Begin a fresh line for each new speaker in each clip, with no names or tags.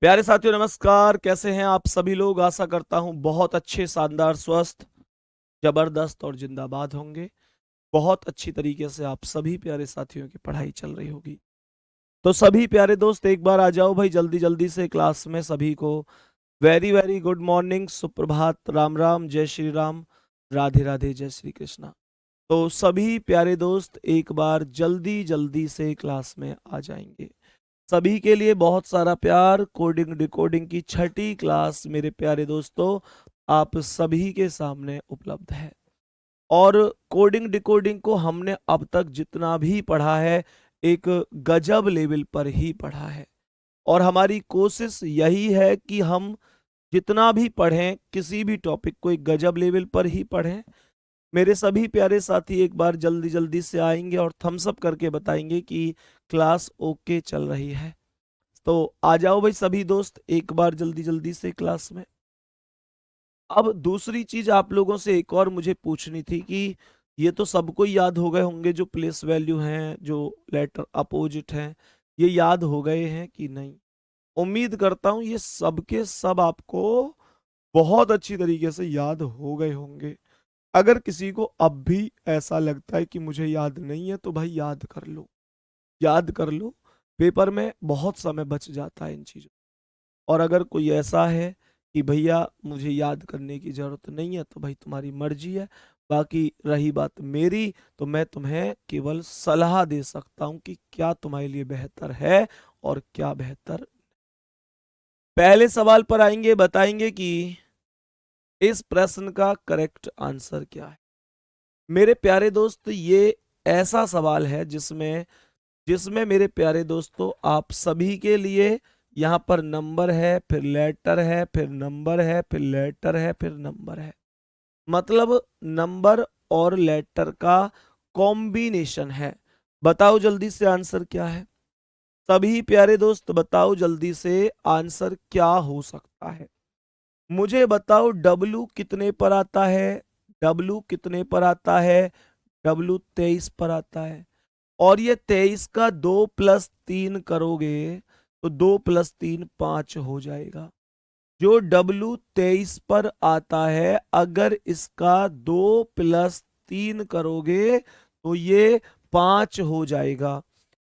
प्यारे साथियों नमस्कार। कैसे हैं आप सभी लोग? आशा करता हूं बहुत अच्छे, शानदार, स्वस्थ, जबरदस्त और जिंदाबाद होंगे। बहुत अच्छी तरीके से आप सभी प्यारे साथियों की पढ़ाई चल रही होगी। तो सभी प्यारे दोस्त एक बार आ जाओ भाई, जल्दी जल्दी से क्लास में। सभी को वेरी वेरी गुड मॉर्निंग, सुप्रभात, राम राम, जय श्री राम, राधे राधे, जय श्री कृष्णा। तो सभी प्यारे दोस्त एक बार जल्दी जल्दी से क्लास में आ जाएंगे। सभी के लिए बहुत सारा प्यार। कोडिंग डिकोडिंग की छठी क्लास मेरे प्यारे दोस्तों आप सभी के सामने उपलब्ध है। और कोडिंग डिकोडिंग को हमने अब तक जितना भी पढ़ा है एक गजब लेवल पर ही पढ़ा है। और हमारी कोशिश यही है कि हम जितना भी पढ़ें किसी भी टॉपिक को एक गजब लेवल पर ही पढ़ें। मेरे सभी प्यारे साथी एक बार जल्दी जल्दी से आएंगे और थम्स अप करके बताएंगे कि क्लास ओके चल रही है। तो आ जाओ भाई सभी दोस्त एक बार जल्दी जल्दी से क्लास में। अब दूसरी चीज आप लोगों से एक और मुझे पूछनी थी कि ये तो सबको ही याद हो गए होंगे, जो प्लेस वैल्यू हैं, जो लेटर अपोजिट हैं, ये याद हो गए हैं कि नहीं? उम्मीद करता हूं ये सबके सब आपको बहुत अच्छी तरीके से याद हो गए होंगे। अगर किसी को अब भी ऐसा लगता है कि मुझे याद नहीं है तो भाई याद कर लो, याद कर लो। पेपर में बहुत समय बच जाता है इन चीजों। और अगर कोई ऐसा है कि भैया मुझे याद करने की जरूरत नहीं है तो भाई तुम्हारी मर्जी है। बाकी रही बात मेरी, तो मैं तुम्हें केवल सलाह दे सकता हूं कि क्या तुम्हारे लिए बेहतर है और क्या बेहतर। पहले सवाल पर आएंगे, बताएंगे कि इस प्रश्न का करेक्ट आंसर क्या है। मेरे प्यारे दोस्त ये ऐसा सवाल है जिसमें जिसमें मेरे प्यारे दोस्तों आप सभी के लिए यहाँ पर नंबर है, फिर लेटर है, फिर नंबर है, फिर लेटर है, फिर नंबर है। मतलब नंबर और लेटर का कॉम्बिनेशन है। बताओ जल्दी से आंसर क्या है। सभी प्यारे दोस्त बताओ जल्दी से आंसर क्या हो सकता है। मुझे बताओ डब्लू कितने पर आता है? डब्लू कितने पर आता है? डब्लू 23 पर आता है। और ये 23 का 2+3 करोगे तो 2+3 5 हो जाएगा। जो W23 पर आता है अगर इसका 2+3 करोगे तो ये 5 हो जाएगा।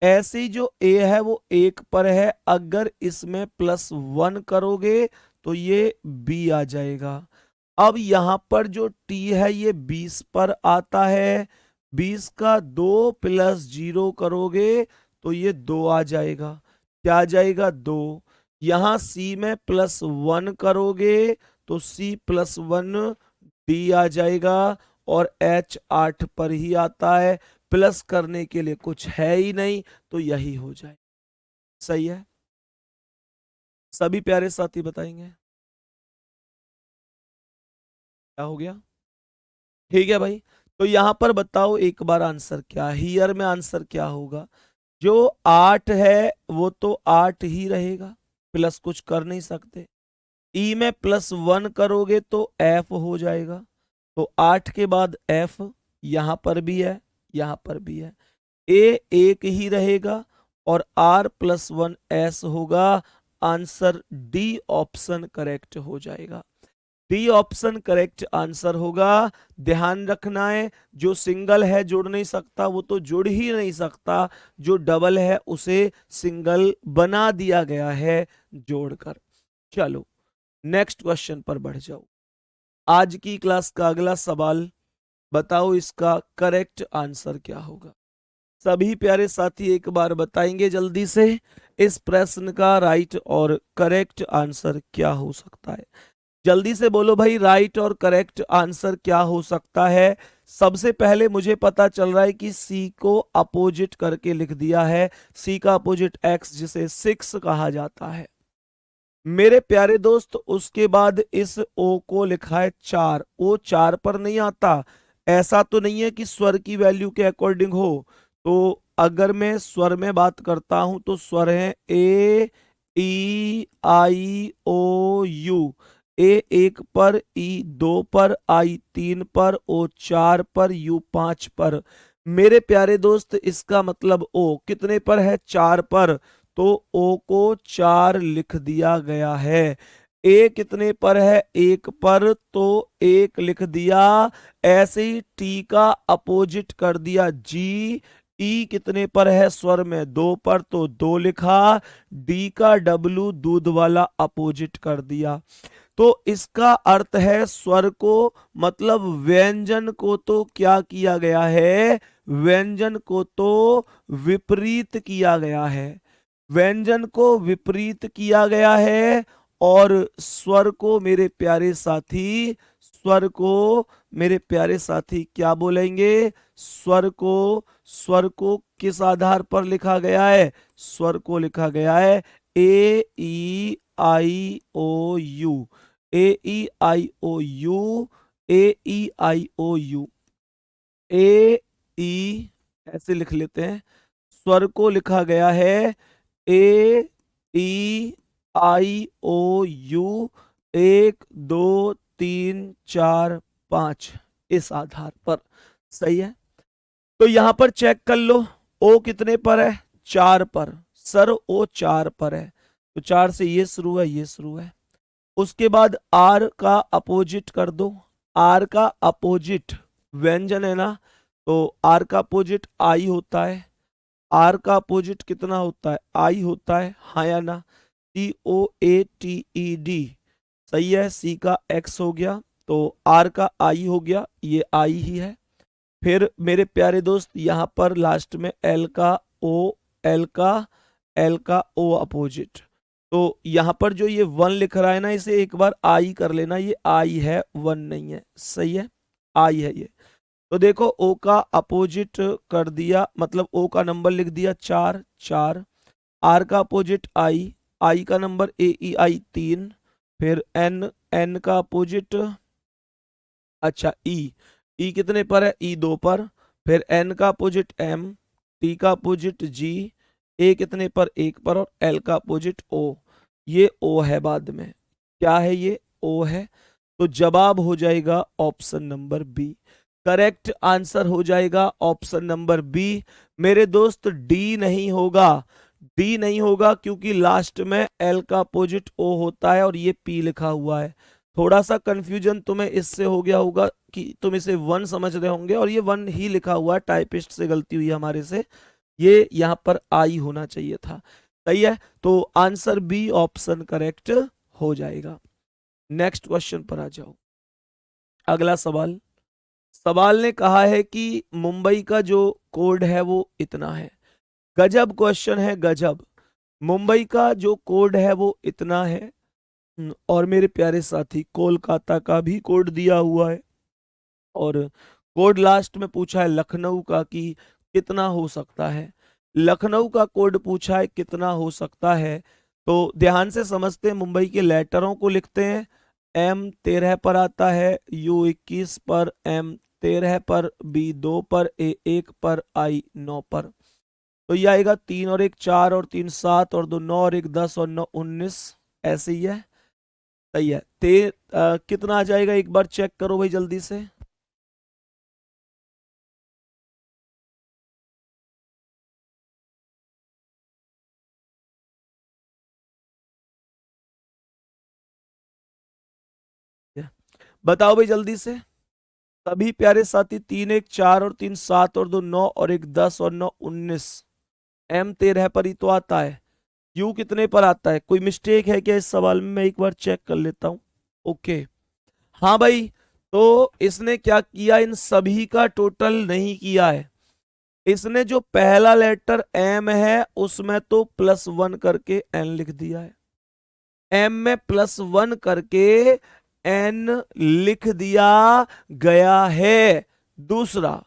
ऐसी जो A है वो 1 पर है, अगर इसमें +1 करोगे तो ये B आ जाएगा। अब यहां पर जो T है ये 20 पर आता है। 20 का 2+0 करोगे तो ये 2 आ जाएगा। क्या आ जाएगा? 2। यहां C में +1 करोगे तो C+1 D आ जाएगा। और H 8 पर ही आता है। प्लस करने के लिए कुछ है ही नहीं तो यही हो जाए। सही है? सभी प्यारे साथी बताएंगे क्या हो गया? ठीक है भाई। तो यहां पर बताओ एक बार आंसर क्या, हियर में आंसर क्या होगा? जो 8 है वो तो 8 ही रहेगा, प्लस कुछ कर नहीं सकते। ई में +1 करोगे तो F हो जाएगा। तो 8 के बाद F, यहां पर भी है, यहां पर भी है। ए एक ही रहेगा और R+1 S होगा। आंसर डी ऑप्शन करेक्ट हो जाएगा। डी ऑप्शन करेक्ट आंसर होगा। ध्यान रखना है, जो सिंगल है जुड़ नहीं सकता वो तो जुड़ ही नहीं सकता। जो डबल है उसे सिंगल बना दिया गया है जोड़कर। चलो नेक्स्ट क्वेश्चन पर बढ़ जाओ। आज की क्लास का अगला सवाल, बताओ इसका करेक्ट आंसर क्या होगा। सभी प्यारे साथी एक बार बताएंगे जल्दी से इस प्रश्न का राइट और करेक्ट आंसर क्या हो सकता है। जल्दी से बोलो भाई, राइट और करेक्ट आंसर क्या हो सकता है। सबसे पहले मुझे पता चल रहा है कि सी को अपोजिट करके लिख दिया है। सी का अपोजिट एक्स, जिसे 6 कहा जाता है मेरे प्यारे दोस्त। उसके बाद इस ओ को लिखा है 4। ओ 4 पर नहीं आता। ऐसा तो नहीं है कि स्वर की वैल्यू के अकॉर्डिंग हो। तो अगर मैं स्वर में बात करता हूं तो स्वर है A, E, I, O, U. ए 1 पर, ई 2 पर, आई 3 पर, ओ 4 पर, यू 5 पर। मेरे प्यारे दोस्त इसका मतलब ओ कितने पर है? 4 पर। तो ओ को 4 लिख दिया गया है। ए कितने पर है? 1 पर, तो 1 लिख दिया। ऐसे ही टी का अपोजिट कर दिया जी। ई कितने पर है? स्वर में 2 पर, तो 2 लिखा। डी का डब्लू दूध वाला अपोजिट कर दिया। तो इसका अर्थ है स्वर को, मतलब व्यंजन को तो क्या किया गया है? व्यंजन को तो विपरीत किया गया है। व्यंजन को विपरीत किया गया है। और स्वर को मेरे प्यारे साथी, स्वर को मेरे प्यारे साथी क्या बोलेंगे? स्वर को किस आधार पर लिखा गया है? स्वर को लिखा गया है A E I O U, A E I O U, A E I O U, A E, ऐसे लिख लेते हैं। स्वर को लिखा गया है A E I O you, 1 2 3 4 5, इस आधार पर। सही है। तो यहां पर चेक कर लो, ओ कितने पर है? 4 पर। सर ओ 4 पर है, तो 4 से ये शुरू है, ये शुरू है। उसके बाद आर का अपोजिट कर दो। आर का अपोजिट व्यंजन है ना, तो आर का अपोजिट आई होता है। आर का अपोजिट कितना होता है? आई होता है, हाँ या ना? COATED, सही है। सी का एक्स हो गया, तो आर का आई हो गया, ये आई ही है। फिर मेरे प्यारे दोस्त यहां पर लास्ट में एल का ओ, एल का ओ अपोजिट। तो यहां पर जो ये 1 लिख रहा है ना, इसे एक बार आई कर लेना, ये आई है, 1 नहीं है। सही है, आई है ये। तो देखो ओ का अपोजिट कर दिया, मतलब ओ का नंबर लिख दिया 4 4। आर का अपोजिट आई, आई का नंबर ए ई आई 3। फिर एन, एन का अपोजिट, अच्छा ई कितने पर है? ई 2 पर। फिर एन का अपोजिट एम, टी का अपोजिट जी, ए कितने पर? 1 पर। और एल का अपोजिट ओ, ये ओ है बाद में। क्या है? ये ओ है। तो जवाब हो जाएगा option number B. Correct answer हो जाएगा ऑप्शन नंबर बी। मेरे दोस्त डी नहीं होगा, डी नहीं होगा, क्योंकि लास्ट में एल का अपोजिट ओ होता है और ये पी लिखा हुआ है। थोड़ा सा कंफ्यूजन तुम्हें इससे हो गया होगा कि तुम इसे 1 समझ रहे होंगे, और ये 1 ही लिखा हुआ है, टाइपिस्ट से गलती हुई है हमारे से। ये यहां पर आई होना चाहिए था। सही है, तो आंसर बी ऑप्शन करेक्ट हो जाएगा। नेक्स्ट क्वेश्चन पर आ जाओ। अगला सवाल, सवाल ने कहा है कि मुंबई का जो कोड है वो इतना है। गजब क्वेश्चन है, गजब। मुंबई का जो कोड है वो इतना है। और मेरे प्यारे साथी कोलकाता का भी कोड दिया हुआ है। और कोड लास्ट में पूछा है लखनऊ का कि कितना हो सकता है। लखनऊ का कोड पूछा है कितना हो सकता है। तो ध्यान से समझते हैं, मुंबई के लेटरों को लिखते हैं। M 13 पर आता है, U 21 पर, M 13 पर, B 2 पर, A 1 पर, I 9 पर। तो ये आएगा 3 और 1 4 और 3 7 और 2 9 और 1 10 और 9 19, ऐसे ही है। सही है। कितना आ जाएगा एक बार चेक करो भाई जल्दी से। बताओ भाई जल्दी से सभी प्यारे साथी। 3 1 4 और 3 7 और 2 9 और 1 10 और 9 19। M 13 पर ही तो आता है। U कितने पर आता है? कोई मिस्टेक है क्या इस सवाल में? मैं एक बार चेक कर लेता हूं। ओके, हाँ भाई। तो इसने क्या किया? इन सभी का टोटल नहीं किया है। इसने जो पहला लेटर M है उसमें तो +1 करके N लिख दिया है। M में +1 करके N लिख दिया गया है। दूसरा,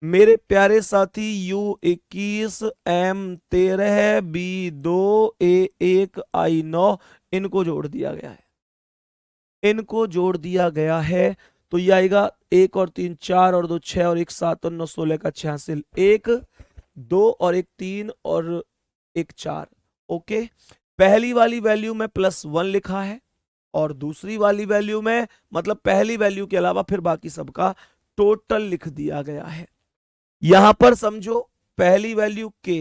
मेरे प्यारे साथी U 21 M 13 B 2 A 1 I 9, इनको जोड़ दिया गया है। इनको जोड़ दिया गया है। तो ये आएगा 1 और 3 4 और 2 6 और 1 7 और 9 16 का 86, 1 2 और 1 3 और 1 4। ओके, पहली वाली वैल्यू में +1 लिखा है, और दूसरी वाली वैल्यू में, मतलब पहली वैल्यू के अलावा फिर बाकी सबका टोटल लिख दिया गया है। यहां पर समझो, पहली वैल्यू के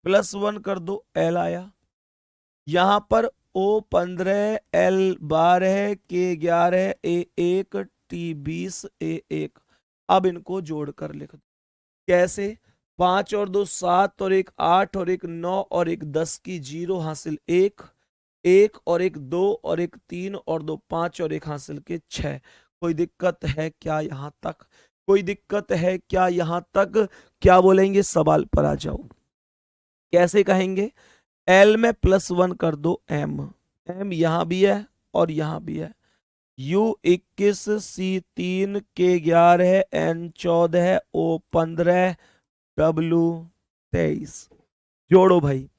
+1 कर दो, L आया। यहां पर O15, L12, K11, A1, T20, A1। अब इनको जोड़कर लिख दो। कैसे? 5 और 2 7 और 1 8 और 1 9 और 1 10 की जीरो हासिल 1, 1 और 1 2 और 1 3 और 2 5 और 1 हासिल के 6। कोई दिक्कत है क्या यहां तक? कोई दिक्कत है क्या यहां तक? क्या बोलेंगे? सवाल पर आ जाओ। कैसे कहेंगे? एल में +1 कर दो एम। एम यहां भी है और यहां भी है। U21, C3, K11, N14, O15, W23। जोड़ो भाई।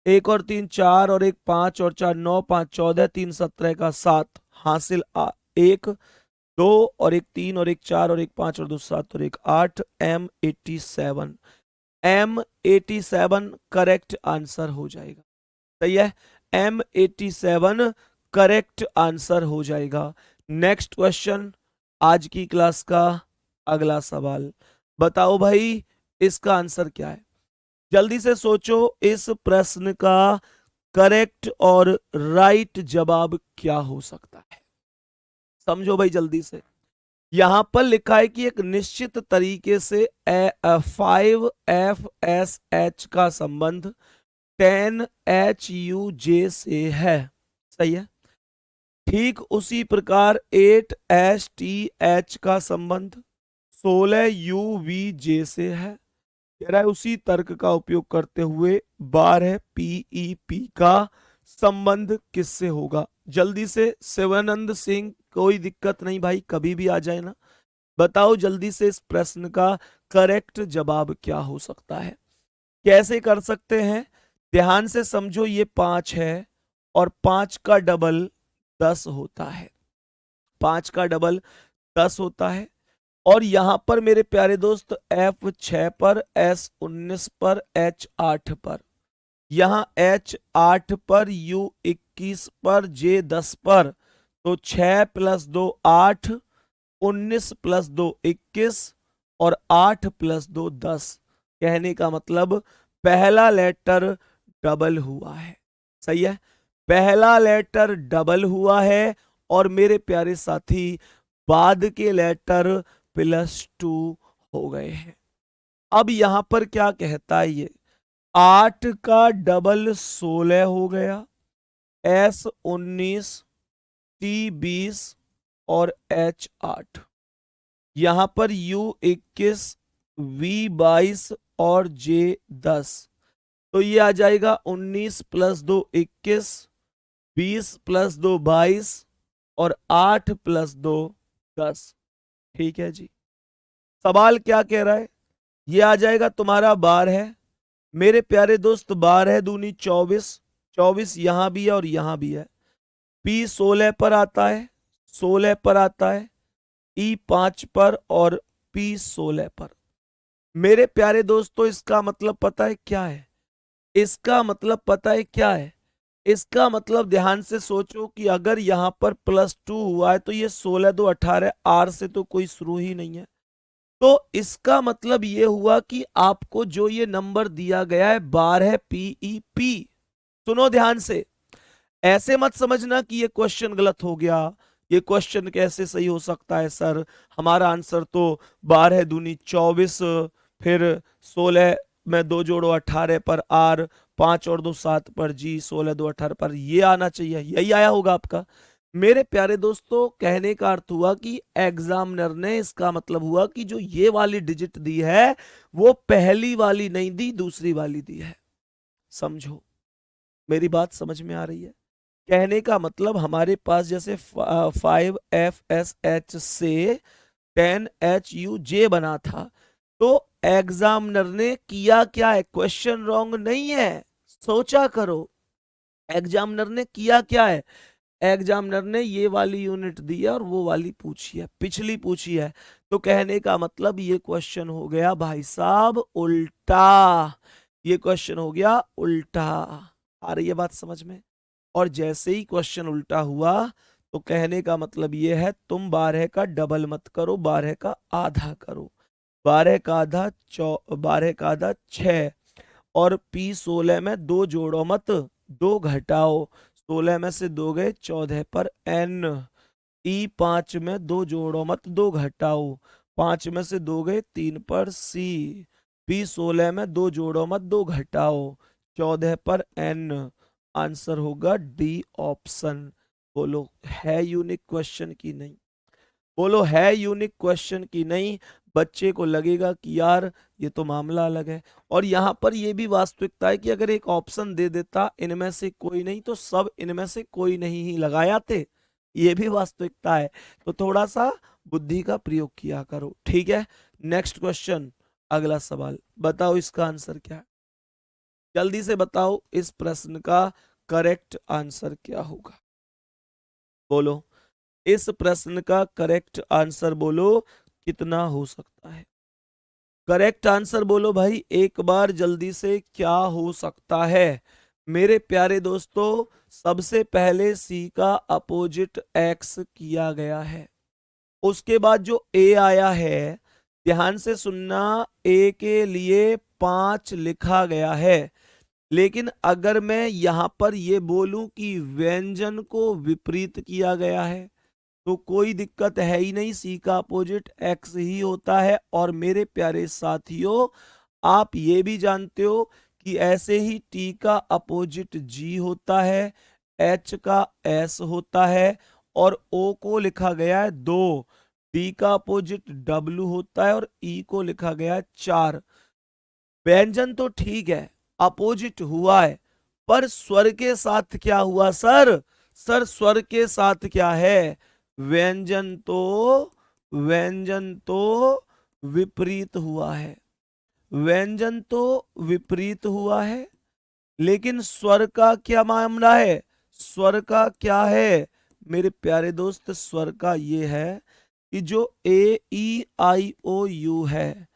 1 और 3 4 और 1 5 और 4 9 5 14 3 17 का 7 हासिल 1 2 और 1 3 और 1 4 और 1 5 और 2 7 और 1 8। M87। M87 करेक्ट आंसर हो जाएगा। सही है। M87 करेक्ट आंसर हो जाएगा। नेक्स्ट क्वेश्चन, आज की क्लास का अगला सवाल। बताओ भाई इसका आंसर क्या है? जल्दी से सोचो, इस प्रश्न का करेक्ट और राइट जवाब क्या हो सकता है? समझो भाई जल्दी से। यहां पर लिखा है कि एक निश्चित तरीके से 5FSH का संबंध 10HUJ से है। सही है। ठीक उसी प्रकार 8STH का संबंध 16UVJ से है। कह रहा है उसी तर्क का उपयोग करते हुए 12PEP का संबंध किससे होगा? जल्दी से शिवानंद सिंह, कोई दिक्कत नहीं भाई, कभी भी आ जाए ना। बताओ जल्दी से इस प्रश्न का करेक्ट जवाब क्या हो सकता है? कैसे कर सकते हैं? ध्यान से समझो, ये 5 है और 5 का डबल 10 होता है। 5 का डबल 10 होता है। और यहां पर मेरे प्यारे दोस्त F6 पर, S19 पर, H8 पर, यहां H8 पर, U21 पर, J10 पर। तो 6 + 2 8, 19 + 2 21 और 8 + 2 10। कहने का मतलब पहला लेटर डबल हुआ है। सही है। पहला लेटर डबल हुआ है और मेरे प्यारे साथी बाद के लेटर +2 हो गए हैं। अब यहां पर क्या कहता है ये? 8 का डबल 16 हो गया, S19, T20 और H8। यहां पर U21, V22 और J10। तो ये आ जाएगा 19 + 2 21, 20 + 2 22 और 8 + 2 10। ठीक है जी। सवाल क्या कह रहा है? ये आ जाएगा तुम्हारा 12 है। मेरे प्यारे दोस्त 12 दूनी 24, 24 यहां भी है और यहां भी है। P 16 पर आता है, 16 पर आता है, E 5 पर और P 16 पर। मेरे प्यारे दोस्तों इसका मतलब पता है क्या है? इसका मतलब पता है क्या है? इसका मतलब ध्यान से सोचो कि अगर यहां पर +2 हुआ है तो ये 16 2 18, R से तो कोई शुरू ही नहीं है। तो इसका मतलब ये हुआ कि आपको जो ये नंबर दिया गया है 12 PEP। सुनो ध्यान से, ऐसे मत समझना कि ये क्वेश्चन गलत हो गया। ये क्वेश्चन कैसे सही हो सकता है सर? हमारा आंसर तो 12 दूनी 24, फिर 16 में 2 जोड़ो 18 पर R, 5 और 2 7 पर G, 16 2 18 पर ये आना चाहिए। यही आया होगा आपका। मेरे प्यारे दोस्तों कहने का अर्थ हुआ कि एग्जामिनर ने, इसका मतलब हुआ कि जो ये वाली डिजिट दी है वो पहली वाली नहीं दी, दूसरी वाली दी है। समझो, मेरी बात समझ में आ रही है? कहने का मतलब हमारे पास जैसे 5FSH से 10HUJ बना था, तो एग्जामिनर ने किया क्या है? क्वेश्चन रॉन्ग नहीं है, सोचा करो। एग्जामिनर ने किया क्या है? एग्जामिनर ने ये वाली यूनिट दी है और वो वाली पूछी है, पिछली पूछी है। तो कहने का मतलब ये क्वेश्चन हो गया भाई साहब उल्टा। ये क्वेश्चन हो गया उल्टा। आ रही है बात समझ में? और जैसे ही क्वेश्चन उल्टा हुआ तो कहने का मतलब ये है तुम 12 का डबल मत करो, 12 का आधा करो। 12 का आधा 12 का आधा 6 और P 16 में 2 जोड़ो मत, 2 घटाओ, 16 में से 2 गए 14 पर n। ई 5 में 2 जोड़ो मत, 2 घटाओ, 5 में से 2 गए 3 पर सी। पी 16 में 2 जोड़ो मत, 2 घटाओ, 14 पर n। आंसर होगा डी ऑप्शन। बोलो है यूनिक क्वेश्चन की नहीं? बोलो है यूनिक क्वेश्चन की नहीं? बच्चे को लगेगा कि यार ये तो मामला अलग है। और यहां पर ये भी वास्तविकता है कि अगर एक ऑप्शन दे देता इनमें से कोई नहीं तो सब इनमें से कोई नहीं ही लगाया थे, ये भी वास्तविकता है। तो थोड़ा सा बुद्धि का प्रयोग किया करो, ठीक है। नेक्स्ट क्वेश्चन, अगला सवाल, बताओ इसका आंसर क्या है? जल्दी से बताओ इस प्रश्न का करेक्ट आंसर क्या होगा? बोलो इस प्रश्न का करेक्ट आंसर बोलो कितना हो सकता है? करेक्ट आंसर बोलो भाई एक बार जल्दी से, क्या हो सकता है मेरे प्यारे दोस्तों? सबसे पहले सी का अपोजिट एक्स किया गया है, उसके बाद जो ए आया है, ध्यान से सुनना, ए के लिए 5 लिखा गया है। लेकिन अगर मैं यहां पर ये बोलूं कि व्यंजन को विपरीत किया गया है तो कोई दिक्कत है ही नहीं, सी का अपोजिट एक्स ही होता है। और मेरे प्यारे साथियों, आप ये भी जानते हो कि ऐसे ही टी का अपोजिट जी होता है, एच का एस होता है, और ओ को लिखा गया है 2। डी का अपोजिट डब्ल्यू होता है और ई को लिखा गया है 4। व्यंजन तो ठीक है, अपोजिट हुआ है, पर स्वर के साथ क्या हुआ सर? सर स्वर के साथ क्या है? व्यंजन तो विपरीत हुआ है। व्यंजन तो विपरीत हुआ है, लेकिन स्वर का क्या मामला है? स्वर का क्या है मेरे प्यारे दोस्त? स्वर का ये है कि जो ए ई आई ओ यू है,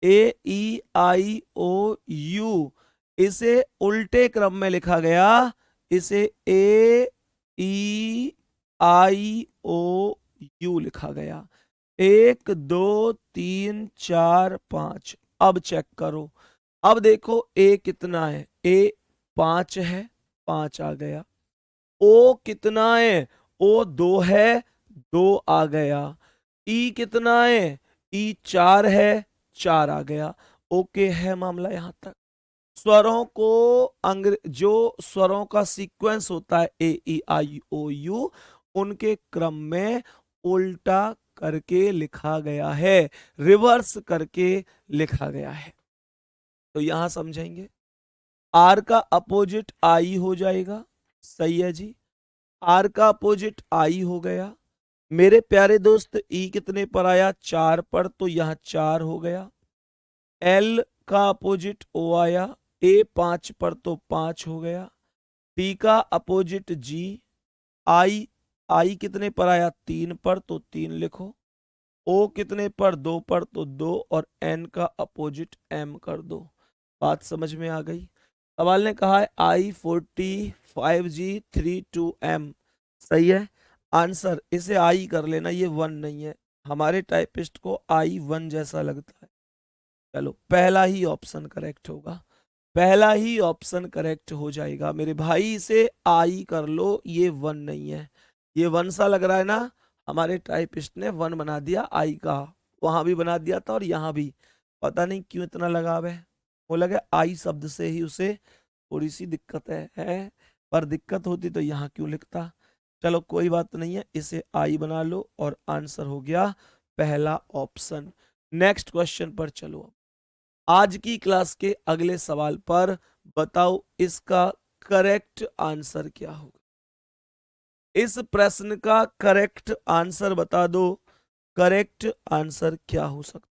A E I O you, इसे उल्टे क्रम में लिखा गया, इसे ए ई आई ओ यू लिखा गया। 1 2 3 4 5। अब चेक करो, अब देखो ए कितना है? ए 5 है, 5 आ गया। ओ कितना है? ओ 2 है, 2 आ गया। ई कितना है? ई 4 है, 4 आ गया। ओके है मामला यहां तक। स्वरों को जो स्वरों का सीक्वेंस होता है A E I O you, उनके क्रम में उल्टा करके लिखा गया है, रिवर्स करके लिखा गया है। तो यहां समझेंगे, आर का अपोजिट आई हो जाएगा, सही है जी। आर का अपोजिट आई हो गया। मेरे प्यारे दोस्त ई कितने पर आया? 4 पर, तो यहां 4 हो गया। एल का अपोजिट ओ आया, ए 5 पर तो 5 हो गया। टी का अपोजिट जी, आई, आई कितने पर आया? 3 पर, तो 3 लिखो। ओ कितने पर? 2 पर, तो 2। और एन का अपोजिट एम कर दो। बात समझ में आ गई? सवाल ने कहा है I45G32M, सही है आंसर। इसे आई कर लेना, ये 1 नहीं है, हमारे टाइपिस्ट को I1 जैसा लगता है। चलो पहला ही ऑप्शन करेक्ट होगा, पहला ही ऑप्शन करेक्ट हो जाएगा मेरे भाई। इसे आई कर लो, ये 1 नहीं है, ये 1 सा लग रहा है ना। हमारे टाइपिस्ट ने 1 बना दिया आई का, वहां भी बना दिया था और यहां भी। पता नहीं क्यों इतना लगाव है, वो लगे आई शब्द से ही उसे थोड़ी सी दिक्कत है। पर दिक्कत होती तो यहाँ क्यों लिखता? चलो कोई बात नहीं है, इसे आई बना लो और आंसर हो गया पहला ऑप्शन। नेक्स्ट क्वेश्चन पर चलो, आज की क्लास के अगले सवाल पर बताओ इसका करेक्ट आंसर क्या होगा? इस प्रश्न का करेक्ट आंसर बता दो, करेक्ट आंसर क्या हो सकता?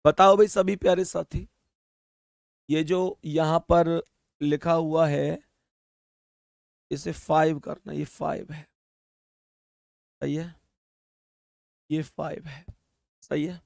बताओ भाई सभी प्यारे साथी। ये जो यहां पर लिखा हुआ है, इसे 5 करना, ये 5 है, सही है, ये 5 है, सही है।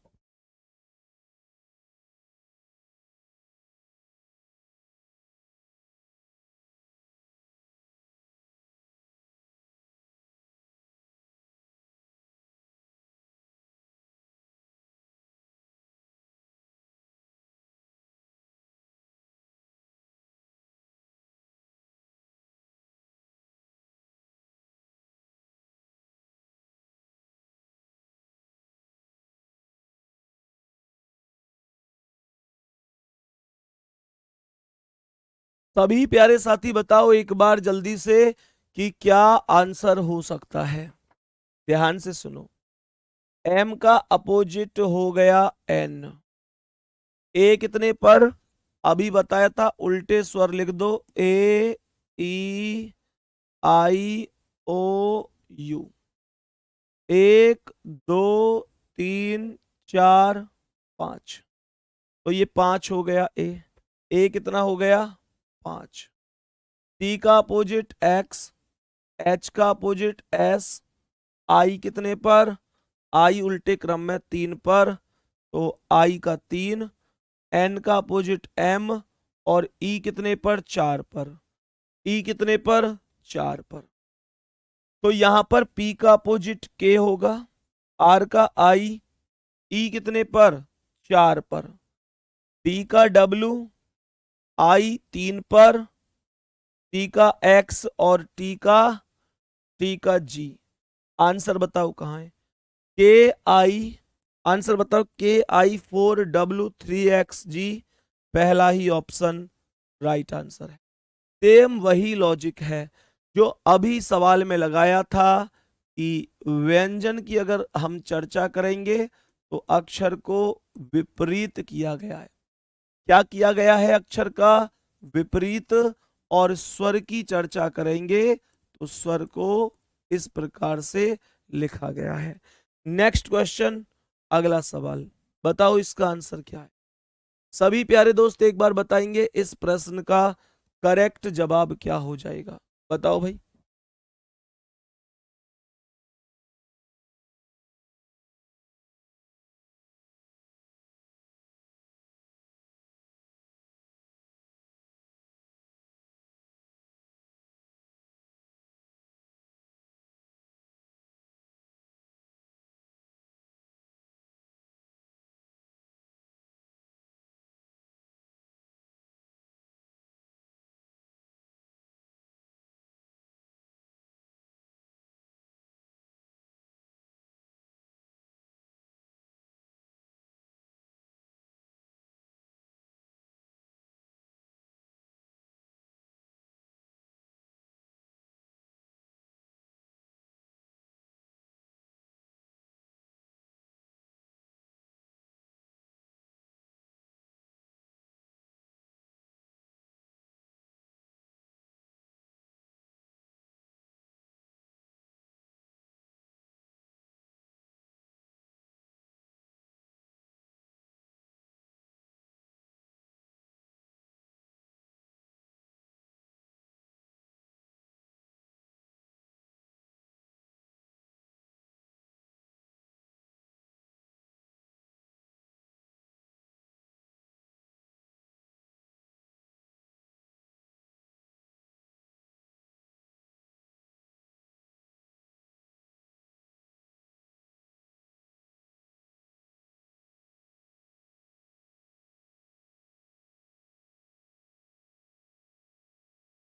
सभी प्यारे साथी बताओ एक बार जल्दी से कि क्या आंसर हो सकता है। ध्यान से सुनो। m का अपोजिट हो गया n। ए कितने पर? अभी बताया था, उल्टे स्वर लिख दो। ए ई आई ओ यू। 1 2 3 4 5। तो ये 5 हो गया ए कितना हो गया? 5। टी का अपोजिट एक्स, एच का अपोजिट एस, आई कितने पर? आई उल्टे क्रम में 3 पर, तो आई का 3। एन का अपोजिट एम, और ई कितने पर? 4 पर। ई कितने पर? 4 पर। तो यहां पर पी का अपोजिट के होगा, आर का आई, ई कितने पर? 4 पर। डी का डब्ल्यू, आई 3 पर, टी का एक्स, और टी का जी। आंसर बताओ कहाँ है? के आई, आंसर बताओ। Ki 4W 3XG, पहला ही ऑप्शन राइट आंसर है। सेम वही लॉजिक है जो अभी सवाल में लगाया था कि व्यंजन की अगर हम चर्चा करेंगे तो अक्षर को विपरीत किया गया है। क्या किया गया है? अक्षर का विपरीत। और स्वर की चर्चा करेंगे तो स्वर को इस प्रकार से लिखा गया है। नेक्स्ट क्वेश्चन, अगला सवाल, बताओ इसका आंसर क्या है। सभी प्यारे दोस्त एक बार बताएंगे इस प्रश्न का करेक्ट जवाब क्या हो जाएगा। बताओ भाई।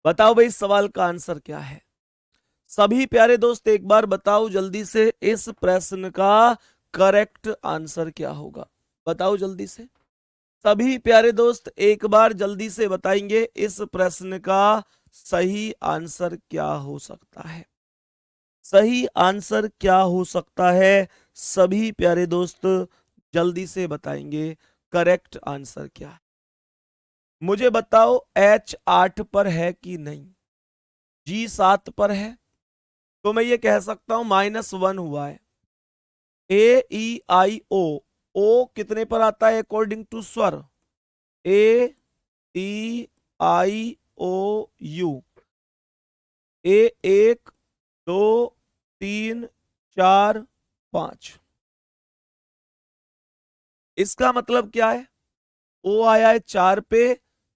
बताओ भाई सवाल का आंसर क्या है। सभी प्यारे दोस्त एक बार बताओ जल्दी से इस प्रश्न का करेक्ट आंसर क्या होगा। बताओ जल्दी से। सभी प्यारे दोस्त एक बार जल्दी से बताएंगे इस प्रश्न का सही आंसर क्या हो सकता है। सही आंसर क्या हो सकता है? सभी प्यारे दोस्त जल्दी से बताएंगे करेक्ट आंसर क्या है। मुझे बताओ H 8 पर है कि नहीं? G 7 पर है, तो मैं ये कह सकता हूं -1 हुआ है। A E I O, ओ कितने पर आता है अकॉर्डिंग टू स्वर? A E I O U। ए 1 2 3 4 5। इसका मतलब क्या है? ओ आया है 4 पे,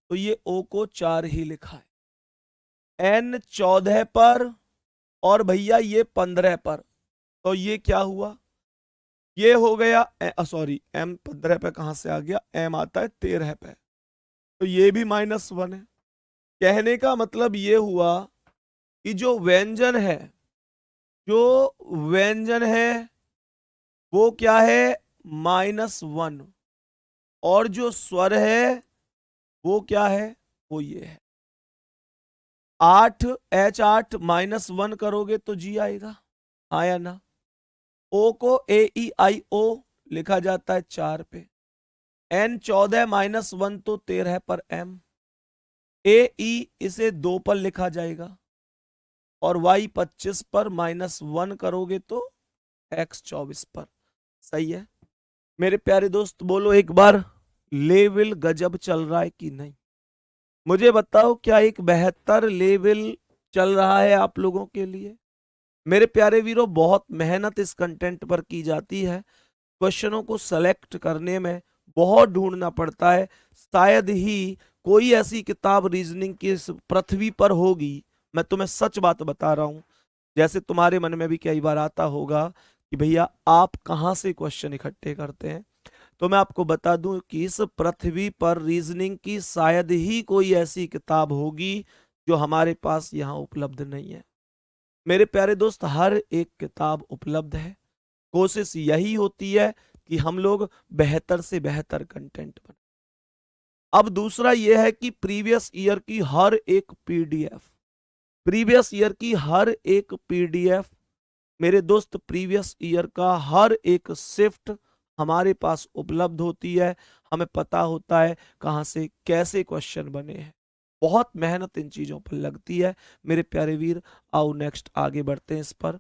तो ये ओ को 4 ही लिखा है। N 14 पर, और भैया ये 15 पर, तो ये क्या हुआ? ये हो गया, सॉरी, M 15 पे कहां से आ गया? M आता है 13 पे, तो ये भी -1 है। कहने का मतलब ये हुआ कि जो व्यंजन है वो क्या है? -1। और जो स्वर है वो क्या है? वो ये है। 8 -1 करोगे तो जी आएगा, हाँ या ना। ओ को AEIO लिखा जाता है 4 पे, N 14 -1 तो 13 पर M, AE इसे 2 पर लिखा जाएगा, और Y 25 पर -1 करोगे तो X 24 पर। सही है मेरे प्यारे दोस्त, बोलो एक बार, लेवल गजब चल रहा है कि नहीं? मुझे बताओ, क्या एक बेहतर लेवल चल रहा है आप लोगों के लिए? मेरे प्यारे वीरों, बहुत मेहनत इस कंटेंट पर की जाती है, क्वेश्चनों को सेलेक्ट करने में बहुत ढूंढना पड़ता है। शायद ही कोई ऐसी किताब रीजनिंग की इस पृथ्वी पर होगी, मैं तुम्हें सच बात बता रहा हूं। जैसे तुम्हारे मन में भी कई बार आता होगा कि भैया आप कहाँ से क्वेश्चन इकट्ठे करते हैं, तो मैं आपको बता दूं कि इस पृथ्वी पर रीजनिंग की शायद ही कोई ऐसी किताब होगी जो हमारे पास यहाँ उपलब्ध नहीं है। मेरे प्यारे दोस्त, हर एक किताब उपलब्ध है, कोशिश यही होती है कि हम लोग बेहतर से बेहतर कंटेंट बनाएं। अब दूसरा यह है कि प्रीवियस ईयर की हर एक पीडीएफ, प्रीवियस ईयर की हर एक पीडीएफ, मेरे दोस्त प्रीवियस ईयर का हर एक शिफ्ट हमारे पास उपलब्ध होती है। हमें पता होता है कहाँ से कैसे क्वेश्चन बने हैं। बहुत मेहनत इन चीजों पर लगती है मेरे प्यारे वीर। आओ नेक्स्ट आगे बढ़ते हैं इस पर।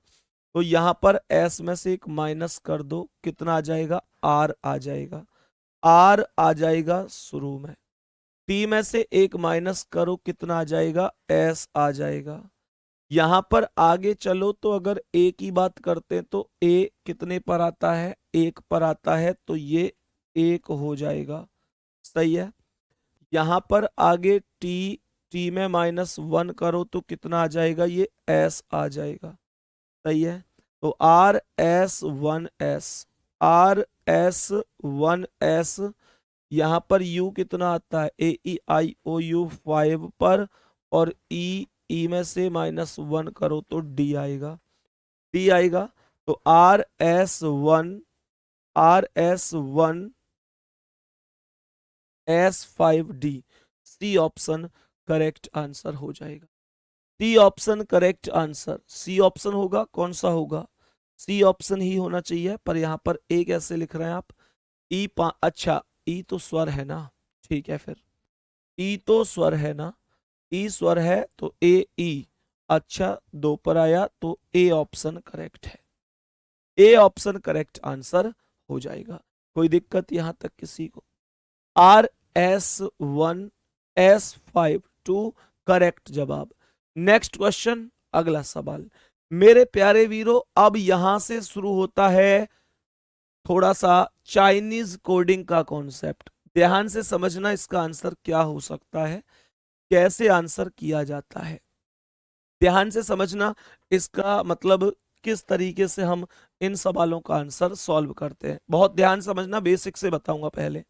तो यहां पर एस में से एक माइनस कर दो, कितना आ जाएगा? आर आ जाएगा, आर आ जाएगा शुरू में। टी में से एक माइनस करो, कितना आ जाएगा? एस आ जाएगा। यहां पर आगे चलो तो अगर ए की बात करते हैं तो ए कितने पर आता है? 1 पर आता है, तो ये 1 हो जाएगा। सही है। यहां पर आगे टी, टी में -1 करो तो कितना आ जाएगा? ये एस आ जाएगा। सही है। तो RS1S, RS1S, यहां पर U कितना आता है? AEIOU 5 पर, और ई में से -1 करो तो डी आएगा, डी आएगा। तो RS1S5D, सी ऑप्शन करेक्ट आंसर हो जाएगा। C option correct answer, C option होगा, कौन सा होगा? सी ऑप्शन ही होना चाहिए, पर यहां पर ए कैसे लिख रहे हैं आप? अच्छा, ई तो स्वर है ना, ठीक है फिर, ई तो स्वर है ना, ई स्वर है तो ए ई। अच्छा, 2 पर आया तो ए ऑप्शन करेक्ट है, ए ऑप्शन करेक्ट आंसर हो जाएगा। कोई दिक्कत यहां तक किसी को? RS1S5 करेक्ट जवाब। नेक्स्ट क्वेश्चन, अगला सवाल। मेरे प्यारे वीरों, अब यहां से शुरू होता है थोड़ा सा चाइनीज कोडिंग का कॉन्सेप्ट। ध्यान से समझना इसका आंसर क्या हो सकता है, कैसे आंसर किया जाता है। ध्यान से समझना इसका मतलब, किस तरीके से हम इन सवालों का आंसर सॉल्व करते हैं। बहुत ध्यान समझना, बेसिक से बताऊंगा। पहले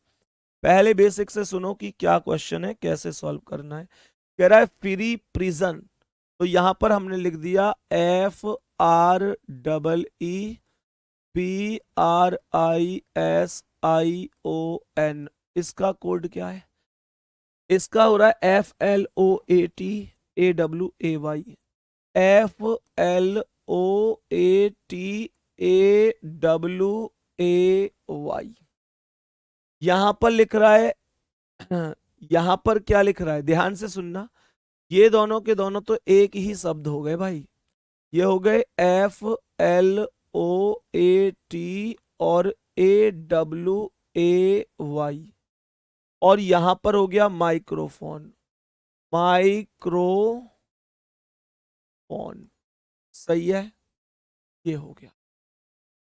पहले बेसिक से सुनो कि क्या क्वेश्चन है, कैसे सॉल्व करना है। कह रहा है फ्री प्रिजन, तो यहां पर हमने लिख दिया FREEPRISION। इसका कोड क्या है? इसका हो रहा है FLOATAWAY, FLOATAWAY। यहां पर लिख रहा है यहां पर क्या लिख रहा है? ध्यान से सुनना, ये दोनों के दोनों तो एक ही शब्द हो गए भाई। ये हो गए FLOAT और AWAY, और यहां पर हो गया माइक्रोफोन, माइक्रोफोन। सही है, ये हो गया।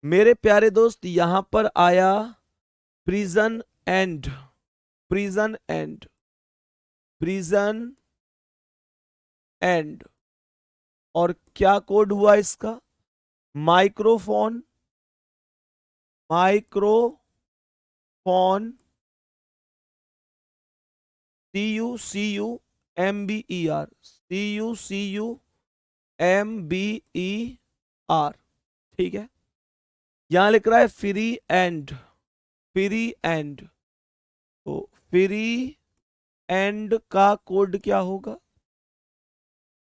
मेरे प्यारे दोस्त, यहां पर आया prison and, prison and, prison and, और क्या कोड हुआ इसका? Microphone, microphone, CUCUMBER, CUCUMBER। ठीक है। यहां लिख रहा है फ्री एंड, फ्री एंड, तो फ्री एंड का कोड क्या होगा?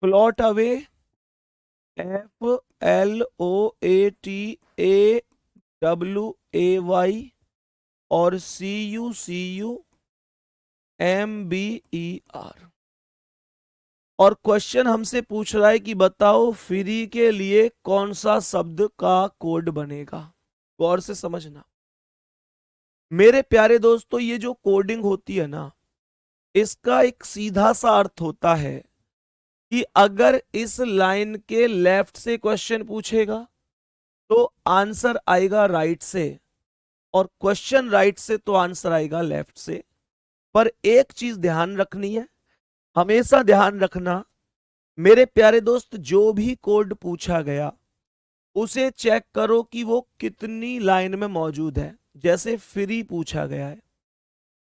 प्लॉट अवे, FLOATAWAY और CUMBER। और क्वेश्चन हमसे पूछ रहा है कि बताओ फ्री के लिए कौन सा शब्द का कोड बनेगा। गौर से समझना मेरे प्यारे दोस्तों, ये जो कोडिंग होती है ना, इसका एक सीधा सा अर्थ होता है कि अगर इस लाइन के लेफ्ट से क्वेश्चन पूछेगा तो आंसर आएगा राइट से, और क्वेश्चन राइट से तो आंसर आएगा लेफ्ट से। पर एक चीज ध्यान रखनी है, हमेशा ध्यान रखना मेरे प्यारे दोस्त, जो भी कोड पूछा गया उसे चेक करो कि वो कितनी लाइन में मौजूद है। जैसे फ्री पूछा गया है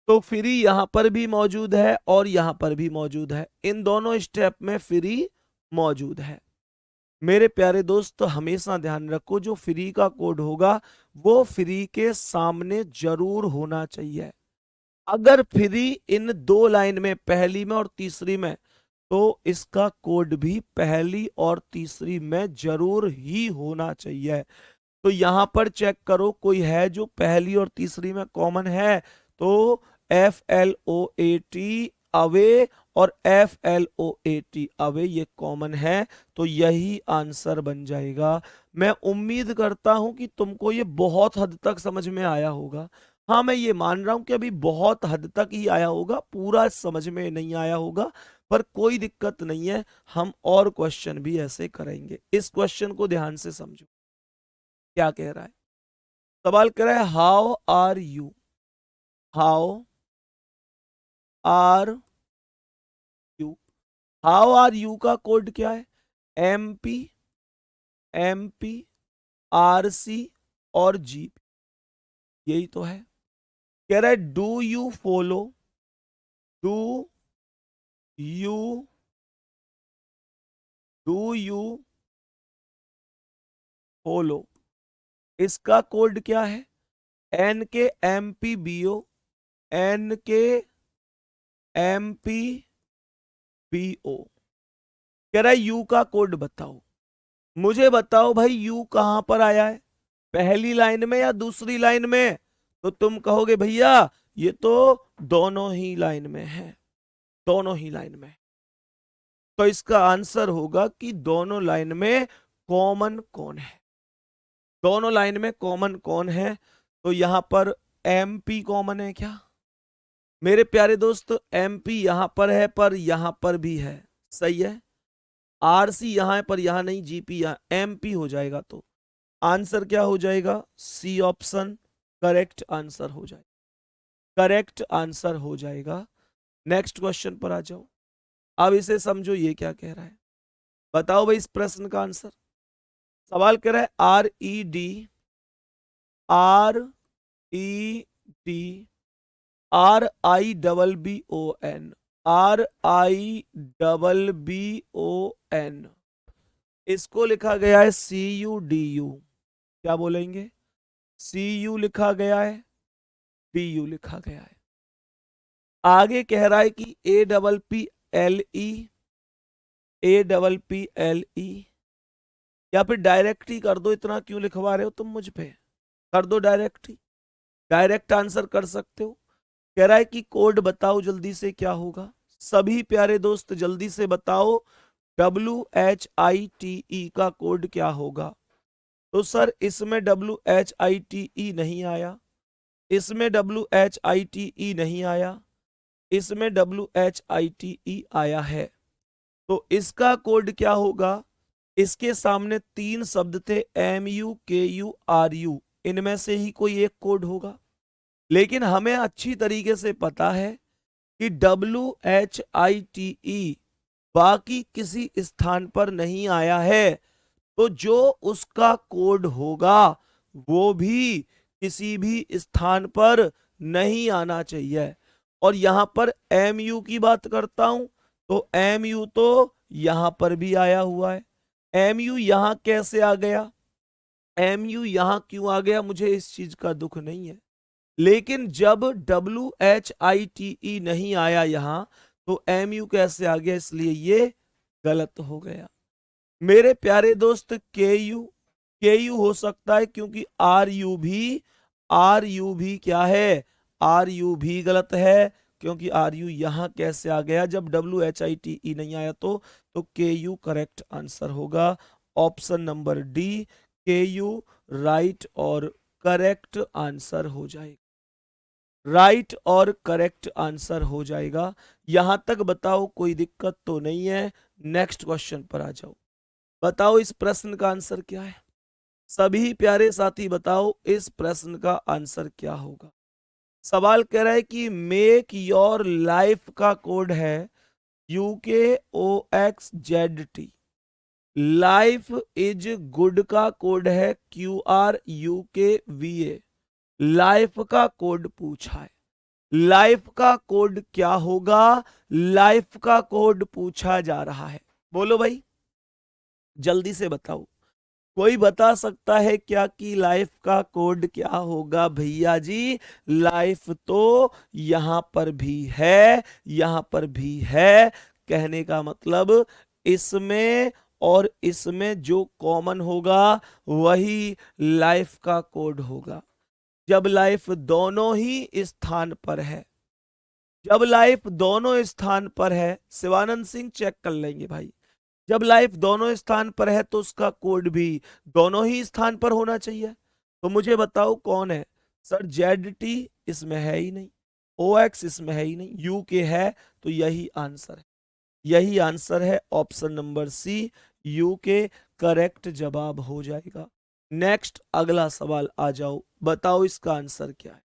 तो फ्री यहां पर भी मौजूद है और यहां पर भी मौजूद है, इन दोनों स्टेप में फ्री मौजूद है। मेरे प्यारे दोस्त हमेशा ध्यान रखो, जो फ्री का कोड होगा वो फ्री के सामने जरूर होना चाहिए। अगर फ्री इन दो लाइन में, पहली में और तीसरी में, तो इसका कोड भी पहली और तीसरी में जरूर ही होना चाहिए। तो यहां पर चेक करो कोई है जो पहली और तीसरी में कॉमन है, तो FLOAT अवे और FLOAT अवे ये कॉमन है, तो यही आंसर बन जाएगा। मैं उम्मीद करता हूं कि तुमको ये बहुत हद तक समझ में आया होगा। हाँ, मैं ये मान रहा हूं कि अभी बहुत हद तक ही आया होगा, पूरा समझ में नहीं आया होगा, पर कोई दिक्कत नहीं है, हम और क्वेश्चन भी ऐसे करेंगे। इस क्वेश्चन को ध्यान से समझो, क्या कह रहा है। सवाल कह रहा है how are you, how are you. How are you का कोड क्या है? MP, MP, RC और GP, यही तो है। कह रहा है do you follow, do you do you follow, इसका कोड क्या है? NKMPBO, NKMPBO। कह रहा है यू का कोड बताओ। मुझे बताओ भाई यू कहां पर आया है, पहली लाइन में या दूसरी लाइन में? तो तुम कहोगे भैया ये तो दोनों ही लाइन में है, दोनों ही लाइन में। तो इसका आंसर होगा कि दोनों लाइन में कॉमन कौन है, दोनों लाइन में कॉमन कौन है। तो यहां पर MP कॉमन है क्या? मेरे प्यारे दोस्त MP यहां पर है, पर यहां पर भी है, सही है। RC यहां है पर यहां नहीं, GP यहां, MP हो जाएगा। तो आंसर क्या हो जाएगा? C ऑप्शन करेक्ट आंसर हो जाएगा, करेक्ट आंसर हो जाएगा। नेक्स्ट क्वेश्चन पर आ जाओ। अब इसे समझो, ये क्या कह रहा है, बताओ भाई इस प्रश्न का आंसर। सवाल कह रहा है RED, RED, RIBBON, RIBBON, इसको लिखा गया है CUDU। क्या बोलेंगे? CU लिखा गया है, DU लिखा गया है। आगे कह रहा है कि APPLE, APPLE, या फिर डायरेक्ट ही कर दो, इतना क्यों लिखवा रहे हो तुम मुझ पे, कर दो डायरेक्ट ही, डायरेक्ट आंसर कर सकते हो। कह रहा है कि कोड बताओ जल्दी से क्या होगा। सभी प्यारे दोस्त जल्दी से बताओ WHITE का कोड क्या होगा। तो सर इसमें WHITE नहीं आया, इसमें WHITE नहीं आया, इसमें WHITE आया है। तो इसका कोड क्या होगा? इसके सामने तीन शब्द थे MU, KU, RU, इनमें से ही कोई एक कोड होगा। लेकिन हमें अच्छी तरीके से पता है कि WHITE बाकी किसी स्थान पर नहीं आया है, तो जो उसका कोड होगा वो भी किसी भी स्थान पर नहीं आना चाहिए। और यहां पर MU की बात करता हूं, तो MU तो यहां पर भी आया हुआ है। MU यहां कैसे आ गया, MU यहां क्यों आ गया, मुझे इस चीज का दुख नहीं है। लेकिन जब WHITE नहीं आया यहां, तो MU कैसे आ गया, इसलिए ये गलत हो गया। मेरे प्यारे दोस्त के यू हो सकता है, क्योंकि आर यू भी क्या है, आर यू भी गलत है, क्योंकि आर यू यहां कैसे आ गया जब WHITE नहीं आया तो के यू करेक्ट आंसर होगा। ऑप्शन नंबर डी के यू राइट और करेक्ट आंसर हो जाएगा, राइट और करेक्ट आंसर हो जाएगा। यहां तक बताओ कोई दिक्कत तो नहीं है। नेक्स्ट क्वेश्चन पर आ जाओ। बताओ इस प्रश्न का आंसर क्या है, सभी प्यारे साथी बताओ इस प्रश्न का आंसर क्या होगा। सवाल कह रहा है कि मेक योर लाइफ का कोड है UKOXZT, लाइफ इज गुड का कोड है QRUKVA, लाइफ का कोड पूछा है। लाइफ का कोड क्या होगा, लाइफ का कोड पूछा जा रहा है। बोलो भाई, जल्दी से बताओ। कोई बता सकता है क्या कि लाइफ का कोड क्या होगा भैया जी? लाइफ तो यहां पर भी है, यहां पर भी है। कहने का मतलब इसमें और इसमें जो कॉमन होगा वही लाइफ का कोड होगा। जब लाइफ दोनों ही स्थान पर है, जब लाइफ दोनों स्थान पर है, शिवानंद सिंह चेक कर लेंगे भाई, जब लाइफ दोनों स्थान पर है तो उसका कोड भी दोनों ही स्थान पर होना चाहिए। तो मुझे बताओ कौन है? सर ZT इसमें है ही नहीं, OX इसमें है ही नहीं, UK है, तो यही आंसर है, यही आंसर है। Option number C UK correct जवाब हो जाएगा। नेक्स्ट अगला सवाल आ जाओ, बताओ इसका आंसर क्या है।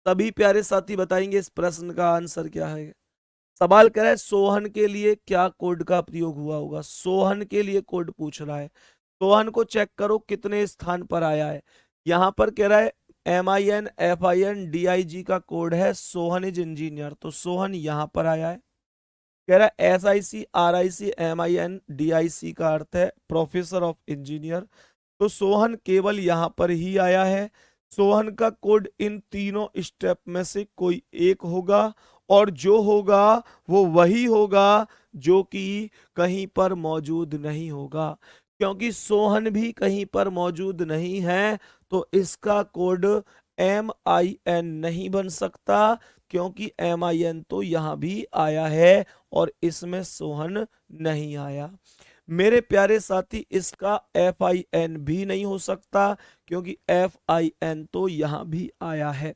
सभी प्यारे साथी बताएंगे इस प्रश्न का आंसर क्या है। सवाल कह रहा है सोहन के लिए क्या कोड का प्रयोग हुआ होगा। सोहन के लिए कोड पूछ रहा है। सोहन को चेक करो कितने स्थान पर आया है। यहां पर कह रहा है MINFINDIG का कोड है, सोहन इज इंजीनियर, तो सोहन यहां पर आया है। कह रहा है SIC RIC MINDIC का अर्थ है प्रोफेसर ऑफ इंजीनियर, तो सोहन केवल यहां पर ही आया है। सोहन का कोड इन तीनों स्टेप में से कोई एक होगा, और जो होगा वो वही होगा जो कि कहीं पर मौजूद नहीं होगा। क्योंकि सोहन भी कहीं पर मौजूद नहीं है तो इसका कोड MIN नहीं बन सकता, क्योंकि MIN तो यहां भी आया है और इसमें सोहन नहीं आया। मेरे प्यारे साथी इसका FIN भी नहीं हो सकता, क्योंकि FIN तो यहां भी आया है।